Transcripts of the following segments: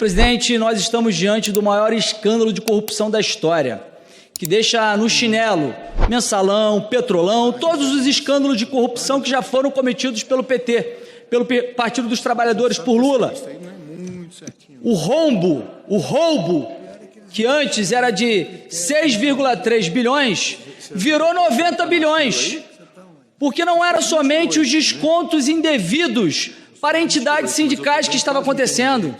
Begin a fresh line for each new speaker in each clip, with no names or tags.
Presidente, nós estamos diante do maior escândalo de corrupção da história, que deixa no chinelo Mensalão, Petrolão, todos os escândalos de corrupção que já foram cometidos pelo PT, pelo Partido dos Trabalhadores, por Lula. O roubo, que antes era de 6,3 bilhões, virou 90 bilhões, porque não eram somente os descontos indevidos para entidades sindicais que estavam acontecendo.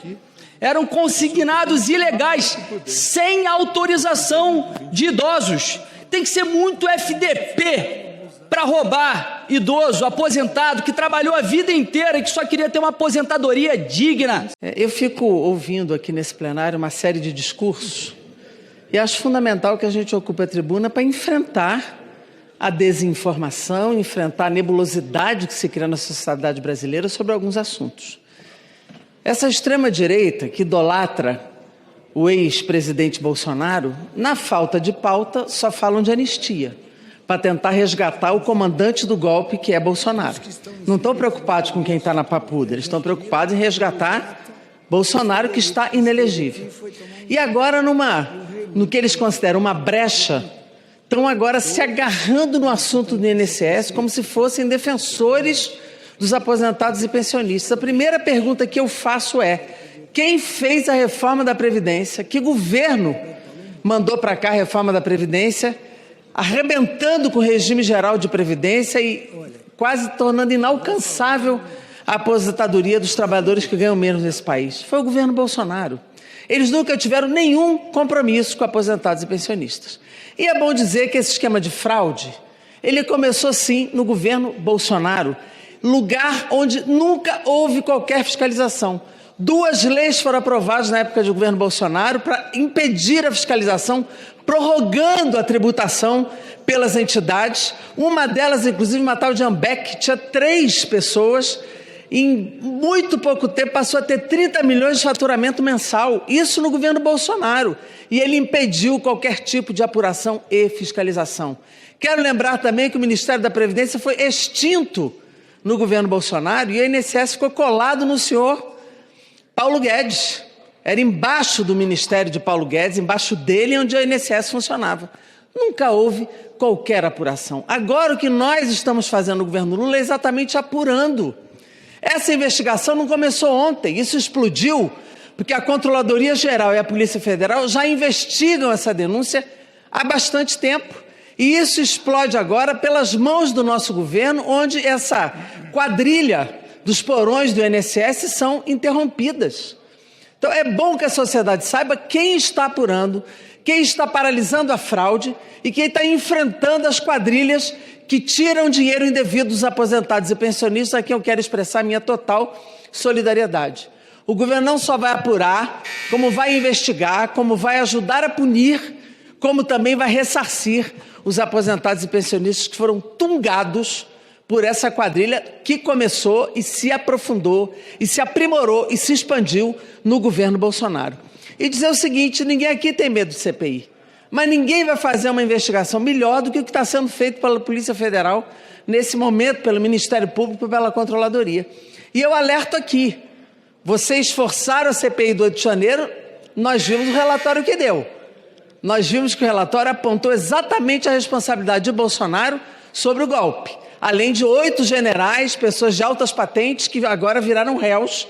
Eram consignados ilegais, sem autorização de idosos. Tem que ser muito FDP para roubar idoso, aposentado, que trabalhou a vida inteira e que só queria ter uma aposentadoria digna.
Eu fico ouvindo aqui nesse plenário uma série de discursos e acho fundamental que a gente ocupe a tribuna para enfrentar a desinformação, enfrentar a nebulosidade que se cria na sociedade brasileira sobre alguns assuntos. Essa extrema-direita que idolatra o ex-presidente Bolsonaro, na falta de pauta, só falam de anistia, para tentar resgatar o comandante do golpe, que é Bolsonaro. Não estão preocupados com quem está na papuda, eles estão preocupados em resgatar Bolsonaro, que está inelegível. E agora, no que eles consideram uma brecha, estão agora se agarrando no assunto do INSS como se fossem defensores dos aposentados e pensionistas. A primeira pergunta que eu faço é: quem fez a reforma da Previdência? Que governo mandou para cá a reforma da Previdência, arrebentando com o regime geral de Previdência e quase tornando inalcançável a aposentadoria dos trabalhadores que ganham menos nesse país? Foi o governo Bolsonaro. Eles nunca tiveram nenhum compromisso com aposentados e pensionistas. E é bom dizer que esse esquema de fraude, ele começou sim no governo Bolsonaro, lugar onde nunca houve qualquer fiscalização. 2 leis foram aprovadas na época do governo Bolsonaro para impedir a fiscalização, prorrogando a tributação pelas entidades. Uma delas, inclusive, uma tal de Ambec, tinha 3 pessoas. Em muito pouco tempo passou a ter 30 milhões de faturamento mensal. Isso no governo Bolsonaro. E ele impediu qualquer tipo de apuração e fiscalização. Quero lembrar também que o Ministério da Previdência foi extinto no governo Bolsonaro e o INSS ficou colado no senhor Paulo Guedes. Era embaixo do Ministério de Paulo Guedes, embaixo dele, onde o INSS funcionava. Nunca houve qualquer apuração. Agora o que nós estamos fazendo no governo Lula é exatamente apurando. Essa investigação não começou ontem, isso explodiu porque a Controladoria Geral e a Polícia Federal já investigam essa denúncia há bastante tempo. E isso explode agora pelas mãos do nosso governo, onde essa quadrilha dos porões do INSS são interrompidas. Então é bom que a sociedade saiba quem está apurando, quem está paralisando a fraude e quem está enfrentando as quadrilhas que tiram dinheiro indevido dos aposentados e pensionistas, a quem eu quero expressar minha total solidariedade. O governo não só vai apurar, como vai investigar, como vai ajudar a punir, como também vai ressarcir os aposentados e pensionistas que foram tungados por essa quadrilha que começou e se aprofundou, e se aprimorou e se expandiu no governo Bolsonaro. E dizer o seguinte: ninguém aqui tem medo de CPI, mas ninguém vai fazer uma investigação melhor do que o que está sendo feito pela Polícia Federal nesse momento, pelo Ministério Público e pela Controladoria. E eu alerto aqui, vocês forçaram a CPI do 8 de janeiro, nós vimos o relatório que deu. Nós vimos que o relatório apontou exatamente a responsabilidade de Bolsonaro sobre o golpe, além de 8 generais, pessoas de altas patentes que agora viraram réus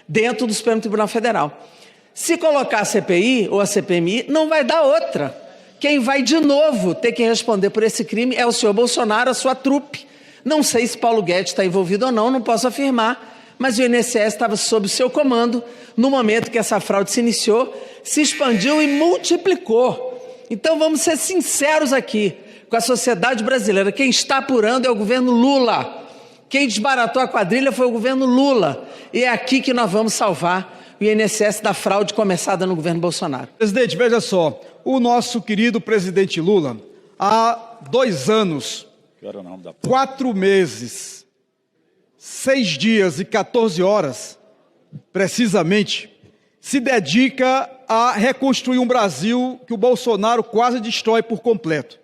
dentro do Supremo Tribunal Federal. Se colocar a CPI ou a CPMI, não vai dar outra. Quem vai de novo ter que responder por esse crime é o senhor Bolsonaro, a sua trupe. Não sei se Paulo Guedes está envolvido ou não posso afirmar, mas o INSS estava sob o seu comando no momento que essa fraude se iniciou, se expandiu e multiplicou. Então vamos ser sinceros aqui com a sociedade brasileira. Quem está apurando é o governo Lula. Quem desbaratou a quadrilha foi o governo Lula. E é aqui que nós vamos salvar o INSS da fraude começada no governo Bolsonaro.
Presidente, veja só, o nosso querido presidente Lula, há 2 anos, 4 meses, 6 dias e 14 horas, precisamente, se dedica a reconstruir um Brasil que o Bolsonaro quase destrói por completo.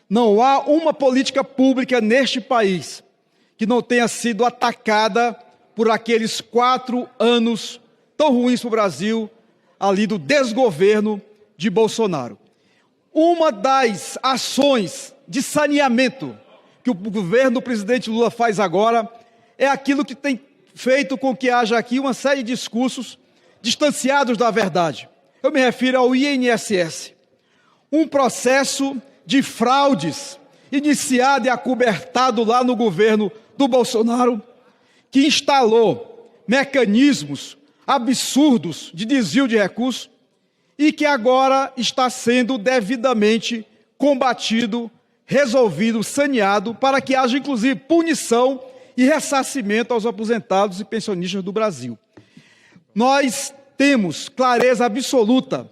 Não há uma política pública neste país que não tenha sido atacada por aqueles 4 anos tão ruins para o Brasil ali do desgoverno de Bolsonaro. Uma das ações de saneamento que o governo do presidente Lula faz agora é aquilo que tem feito com que haja aqui uma série de discursos distanciados da verdade. Eu me refiro ao INSS, um processo de fraudes iniciado e acobertado lá no governo do Bolsonaro, que instalou mecanismos absurdos de desvio de recursos e que agora está sendo devidamente combatido, resolvido, saneado, para que haja inclusive punição e ressarcimento aos aposentados e pensionistas do Brasil. Nós temos clareza absoluta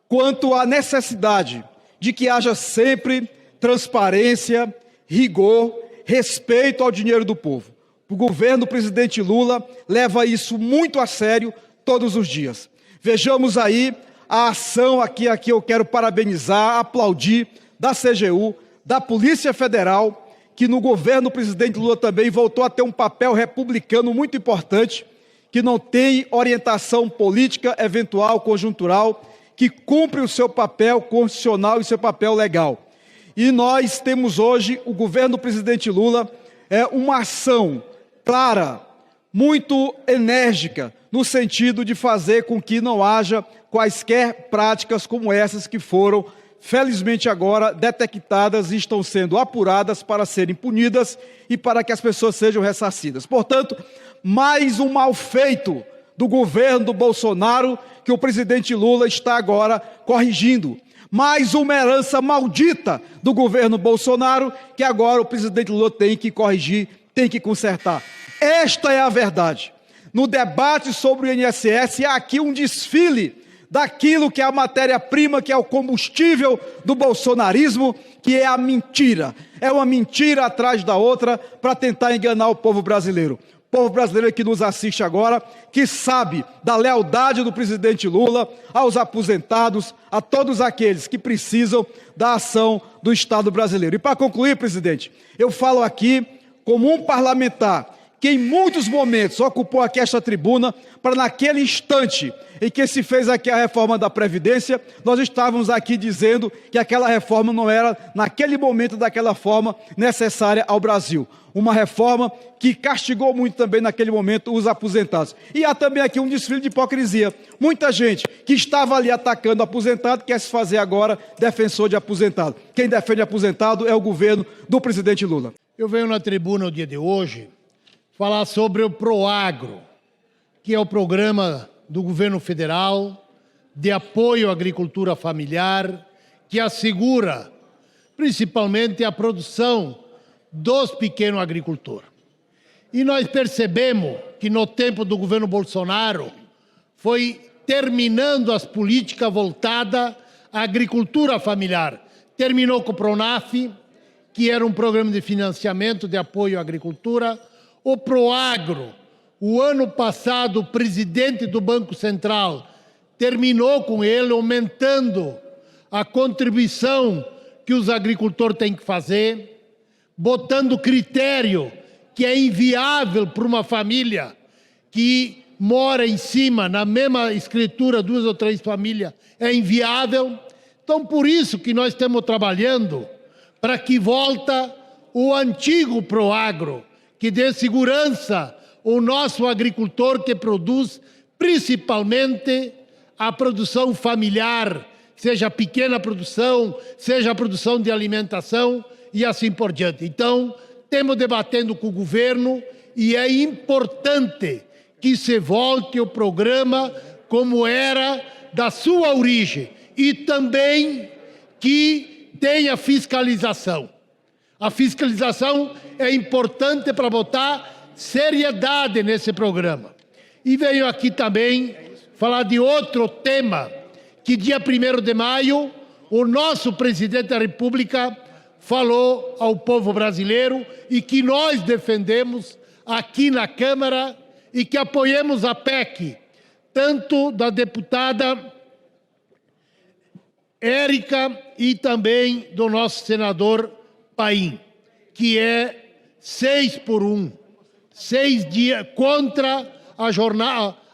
quanto à necessidade de que haja sempre transparência, rigor, respeito ao dinheiro do povo. O governo do presidente Lula leva isso muito a sério todos os dias. Vejamos aí a ação aqui eu quero parabenizar, aplaudir, da CGU, da Polícia Federal, que no governo do presidente Lula também voltou a ter um papel republicano muito importante, que não tem orientação política, eventual, conjuntural, que cumpre o seu papel constitucional e seu papel legal. E nós temos hoje, o governo do presidente Lula, uma ação clara, muito enérgica, no sentido de fazer com que não haja quaisquer práticas como essas que foram, felizmente agora, detectadas e estão sendo apuradas para serem punidas e para que as pessoas sejam ressarcidas. Portanto, mais um mal feito do governo do Bolsonaro que o presidente Lula está agora corrigindo. Mais uma herança maldita do governo Bolsonaro que agora o presidente Lula tem que corrigir, tem que consertar. Esta é a verdade. No debate sobre o INSS, há aqui um desfile daquilo que é a matéria-prima, que é o combustível do bolsonarismo, que é a mentira. É uma mentira atrás da outra para tentar enganar o povo brasileiro. O povo brasileiro que nos assiste agora, que sabe da lealdade do presidente Lula aos aposentados, a todos aqueles que precisam da ação do Estado brasileiro. E para concluir, presidente, eu falo aqui como um parlamentar que em muitos momentos ocupou aqui esta tribuna para naquele instante em que se fez aqui a reforma da Previdência, nós estávamos aqui dizendo que aquela reforma não era, naquele momento, daquela forma necessária ao Brasil. Uma reforma que castigou muito também naquele momento os aposentados. E há também aqui um desfile de hipocrisia. Muita gente que estava ali atacando o aposentado quer se fazer agora defensor de aposentado. Quem defende aposentado é o governo do presidente Lula.
Eu venho na tribuna no dia de hoje falar sobre o PROAGRO, que é o programa do governo federal de apoio à agricultura familiar, que assegura principalmente a produção dos pequenos agricultores. E nós percebemos que no tempo do governo Bolsonaro foi terminando as políticas voltadas à agricultura familiar. Terminou com o PRONAF, que era um programa de financiamento de apoio à agricultura. O PROAGRO, o ano passado, o presidente do Banco Central terminou com ele, aumentando a contribuição que os agricultores têm que fazer, botando critério que é inviável para uma família que mora em cima, na mesma escritura, 2 ou 3 famílias, é inviável. Então, por isso que nós estamos trabalhando para que volta o antigo PROAGRO, que dê segurança ao nosso agricultor que produz principalmente a produção familiar, seja a pequena produção, seja a produção de alimentação e assim por diante. Então, estamos debatendo com o governo e é importante que se volte o programa como era da sua origem e também que tenha fiscalização. A fiscalização é importante para botar seriedade nesse programa. E venho aqui também falar de outro tema, que dia 1º de maio, o nosso presidente da República falou ao povo brasileiro e que nós defendemos aqui na Câmara e que apoiamos a PEC, tanto da deputada Érica e também do nosso senador Paim, que é 6x1, 6 dias contra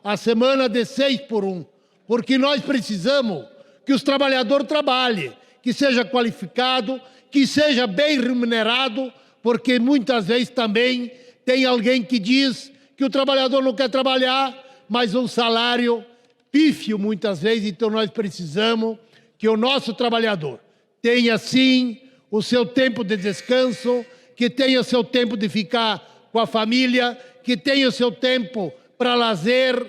a semana de 6x1. porque nós precisamos que os trabalhadores trabalhem, que seja qualificado, que seja bem remunerado, porque muitas vezes também tem alguém que diz que o trabalhador não quer trabalhar, mas um salário pífio muitas vezes. Então nós precisamos que o nosso trabalhador tenha sim o seu tempo de descanso, que tenha o seu tempo de ficar com a família, que tenha o seu tempo para lazer,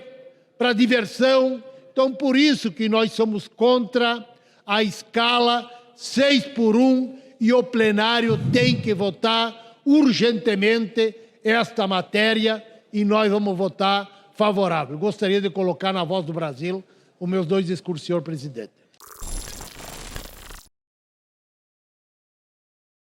para diversão. Então por isso que nós somos contra a escala 6x1 e o plenário tem que votar urgentemente esta matéria e nós vamos votar favorável. Gostaria de colocar na Voz do Brasil os meus 2 discursos, senhor presidente.